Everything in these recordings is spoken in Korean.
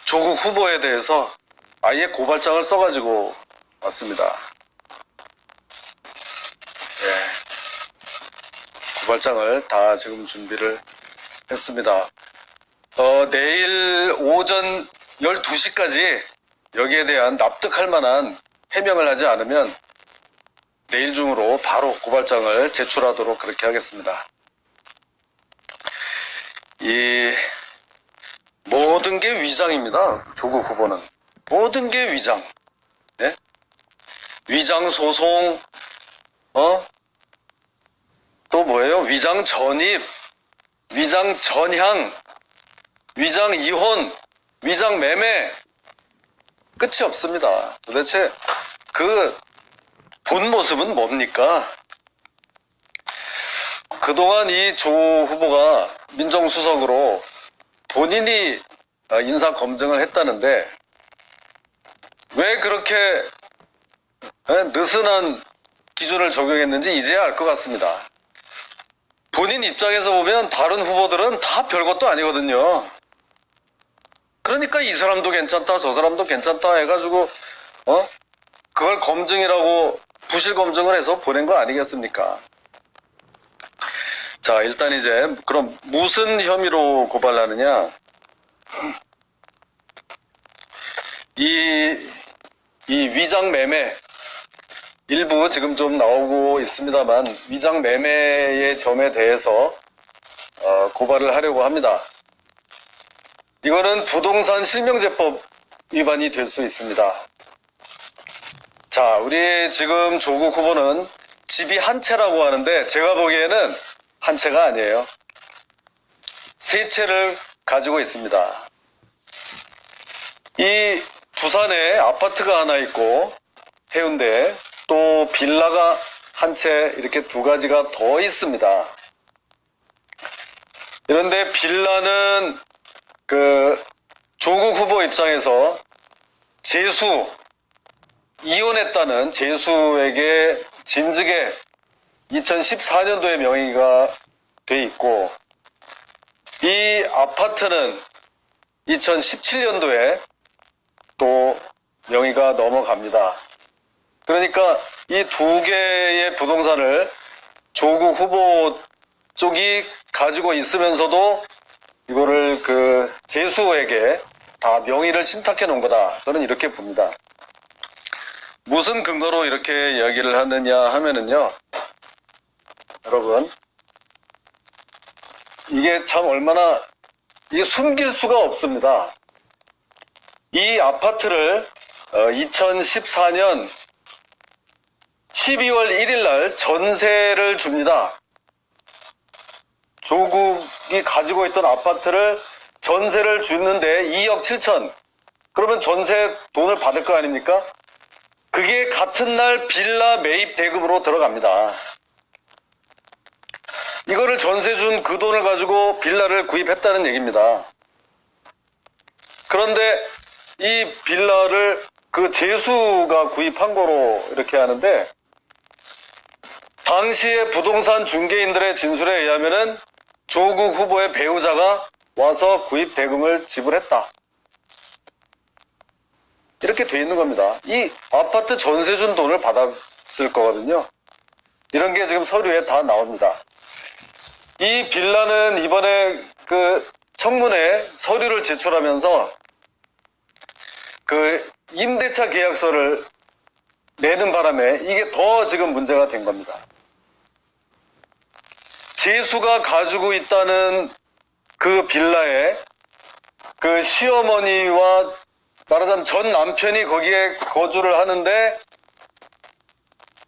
조국 후보에 대해서 아예 고발장을 써가지고 왔습니다. 고발장을 다 지금 준비를 했습니다. 내일 오전 12시까지 여기에 대한 납득할 만한 해명을 하지 않으면 내일 중으로 바로 고발장을 제출하도록 그렇게 하겠습니다. 이 모든 게 위장입니다. 조국 후보는. 모든 게 위장. 네? 위장 소송, 또 뭐예요? 위장 전입, 위장 전향, 위장 이혼, 위장 매매. 끝이 없습니다. 도대체 그 본 모습은 뭡니까? 그동안 이 조 후보가 민정수석으로 본인이 인사 검증을 했다는데 왜 그렇게 느슨한 기준을 적용했는지 이제야 알 것 같습니다. 본인 입장에서 보면 다른 후보들은 다 별것도 아니거든요. 그러니까 이 사람도 괜찮다 저 사람도 괜찮다 해가지고 그걸 검증이라고 부실 검증을 해서 보낸 거 아니겠습니까? 자, 일단 이제 그럼 무슨 혐의로 고발하느냐? 이 위장 매매 일부 지금 좀 나오고 있습니다만 위장 매매의 점에 대해서 고발을 하려고 합니다. 이거는 부동산 실명제법 위반이 될 수 있습니다. 자, 우리 지금 조국 후보는 집이 한 채라고 하는데 제가 보기에는 한 채가 아니에요. 세 채를 가지고 있습니다. 이 부산에 아파트가 하나 있고 해운대에 또 빌라가 한 채 이렇게 두 가지가 더 있습니다. 그런데 빌라는 그 조국 후보 입장에서 재수, 이혼했다는 재수에게 진즉에 2014년도에 명의가 돼 있고 이 아파트는 2017년도에 또 명의가 넘어갑니다. 그러니까 이 두 개의 부동산을 조국 후보 쪽이 가지고 있으면서도 이거를 그 재수에게 다 명의를 신탁해 놓은 거다. 저는 이렇게 봅니다. 무슨 근거로 이렇게 이야기를 하느냐 하면은요. 여러분, 이게 참 얼마나 이게 숨길 수가 없습니다. 이 아파트를 2014년 12월 1일 날 전세를 줍니다. 조국이 가지고 있던 아파트를 전세를 주는데 2억 7천. 그러면 전세 돈을 받을 거 아닙니까? 그게 같은 날 빌라 매입 대금으로 들어갑니다. 이거를 전세 준 그 돈을 가지고 빌라를 구입했다는 얘기입니다. 그런데 이 빌라를 그 재수가 구입한 거로 이렇게 하는데 당시에 부동산 중개인들의 진술에 의하면은 조국 후보의 배우자가 와서 구입 대금을 지불했다. 이렇게 돼 있는 겁니다. 이 아파트 전세 준 돈을 받았을 거거든요. 이런 게 지금 서류에 다 나옵니다. 이 빌라는 이번에 그 청문회 서류를 제출하면서 그 임대차 계약서를 내는 바람에 이게 더 지금 문제가 된 겁니다. 재수가 가지고 있다는 그 빌라에 그 시어머니와 말하자면 전 남편이 거기에 거주를 하는데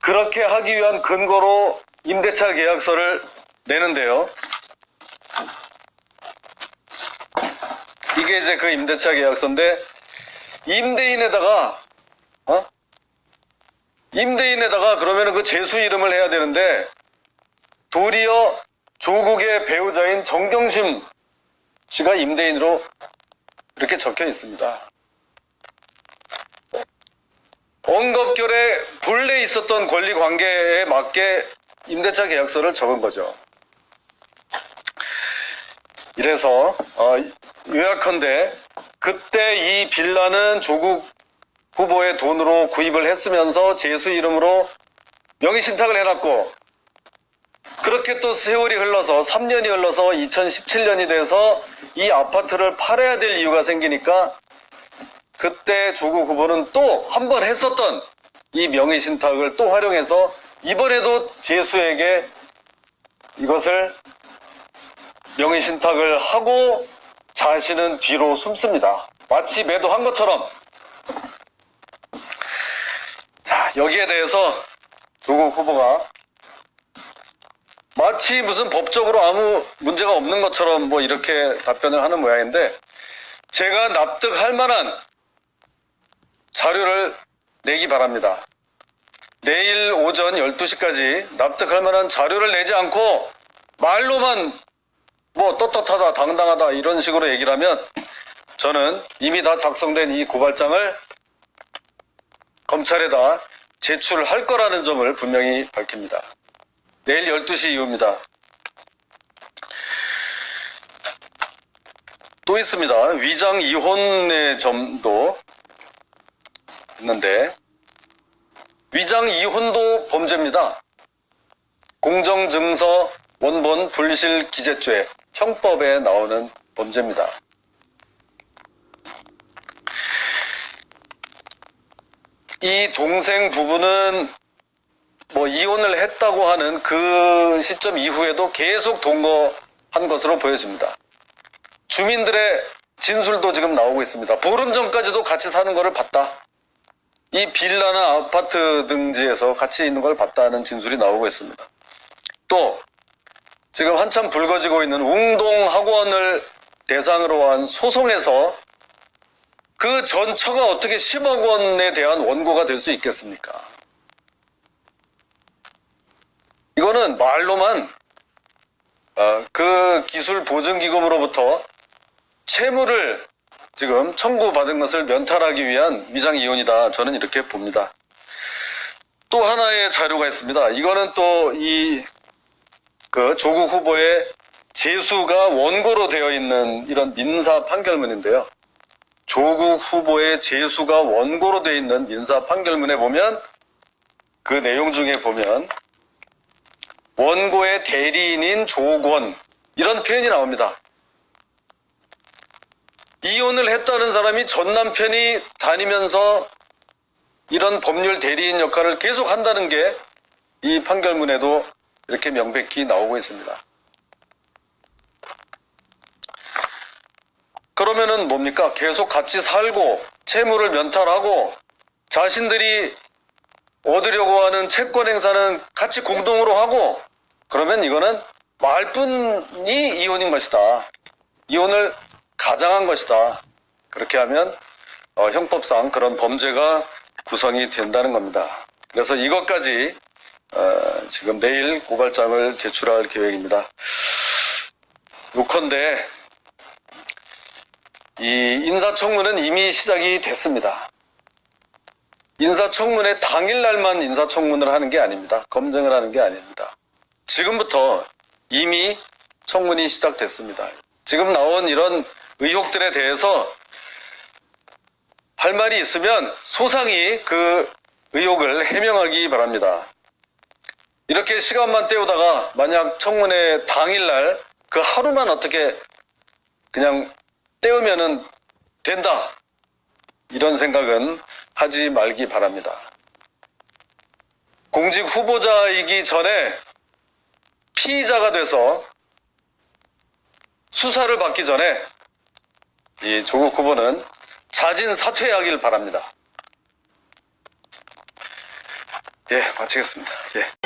그렇게 하기 위한 근거로 임대차 계약서를 내는데요. 이게 이제 그 임대차 계약서인데 임대인에다가 그러면은 그 재수 이름을 해야 되는데 도리어 조국의 배우자인 정경심 씨가 임대인으로 이렇게 적혀 있습니다. 언급결에 본래 있었던 권리 관계에 맞게 임대차 계약서를 적은 거죠. 이래서 요약컨대 그때 이 빌라는 조국 후보의 돈으로 구입을 했으면서 재수 이름으로 명의신탁을 해놨고, 그렇게 또 세월이 흘러서 3년이 흘러서 2017년이 돼서 이 아파트를 팔아야 될 이유가 생기니까 그때 조국 후보는 또 한 번 했었던 이 명의신탁을 또 활용해서 이번에도 재수에게 이것을 명의신탁을 하고 자신은 뒤로 숨습니다. 마치 매도한 것처럼. 자, 여기에 대해서 조국 후보가 마치 무슨 법적으로 아무 문제가 없는 것처럼 뭐 이렇게 답변을 하는 모양인데, 제가 납득할 만한 자료를 내기 바랍니다. 내일 오전 12시까지 납득할 만한 자료를 내지 않고 말로만 뭐 떳떳하다, 당당하다 이런 식으로 얘기를 하면 저는 이미 다 작성된 이 고발장을 검찰에다 제출할 거라는 점을 분명히 밝힙니다. 내일 12시 이후입니다. 또 있습니다. 위장 이혼의 점도 있는데, 위장 이혼도 범죄입니다. 공정증서 원본 불실 기재죄, 형법에 나오는 범죄입니다. 이 동생 부부는 뭐 이혼을 했다고 하는 그 시점 이후에도 계속 동거한 것으로 보여집니다. 주민들의 진술도 지금 나오고 있습니다. 보름 전까지도 같이 사는 것을 봤다. 이 빌라나 아파트 등지에서 같이 있는 걸 봤다는 진술이 나오고 있습니다. 또 지금 한참 불거지고 있는 웅동학원을 대상으로 한 소송에서 그 전처가 어떻게 10억 원에 대한 원고가 될 수 있겠습니까? 이거는 말로만 그 기술보증기금으로부터 채무를 지금 청구받은 것을 면탈하기 위한 위장이혼이다. 저는 이렇게 봅니다. 또 하나의 자료가 있습니다. 이거는 또 그 조국 후보의 재수가 원고로 되어 있는 이런 민사 판결문인데요. 조국 후보의 재수가 원고로 되어 있는 민사 판결문에 보면 그 내용 중에 보면 원고의 대리인인 조권 이런 표현이 나옵니다. 이혼을 했다는 사람이 전 남편이 다니면서 이런 법률 대리인 역할을 계속 한다는 게 이 판결문에도 이렇게 명백히 나오고 있습니다. 그러면은 뭡니까? 계속 같이 살고 채무를 면탈하고 자신들이 얻으려고 하는 채권 행사는 같이 공동으로 하고, 그러면 이거는 말뿐이 이혼인 것이다. 이혼을 가장한 것이다. 그렇게 하면 형법상 그런 범죄가 구성이 된다는 겁니다. 그래서 이것까지 지금 내일 고발장을 제출할 계획입니다. 요컨대 이 인사청문은 이미 시작이 됐습니다. 인사청문회 당일날만 인사청문을 하는 게 아닙니다. 검증을 하는 게 아닙니다. 지금부터 이미 청문이 시작됐습니다. 지금 나온 이런 의혹들에 대해서 할 말이 있으면 소상히 그 의혹을 해명하기 바랍니다. 이렇게 시간만 때우다가 만약 청문회 당일날 그 하루만 어떻게 그냥 때우면은 된다, 이런 생각은 하지 말기 바랍니다. 공직 후보자이기 전에 피의자가 돼서 수사를 받기 전에 이 조국 후보는 자진 사퇴하길 바랍니다. 예, 마치겠습니다. 예.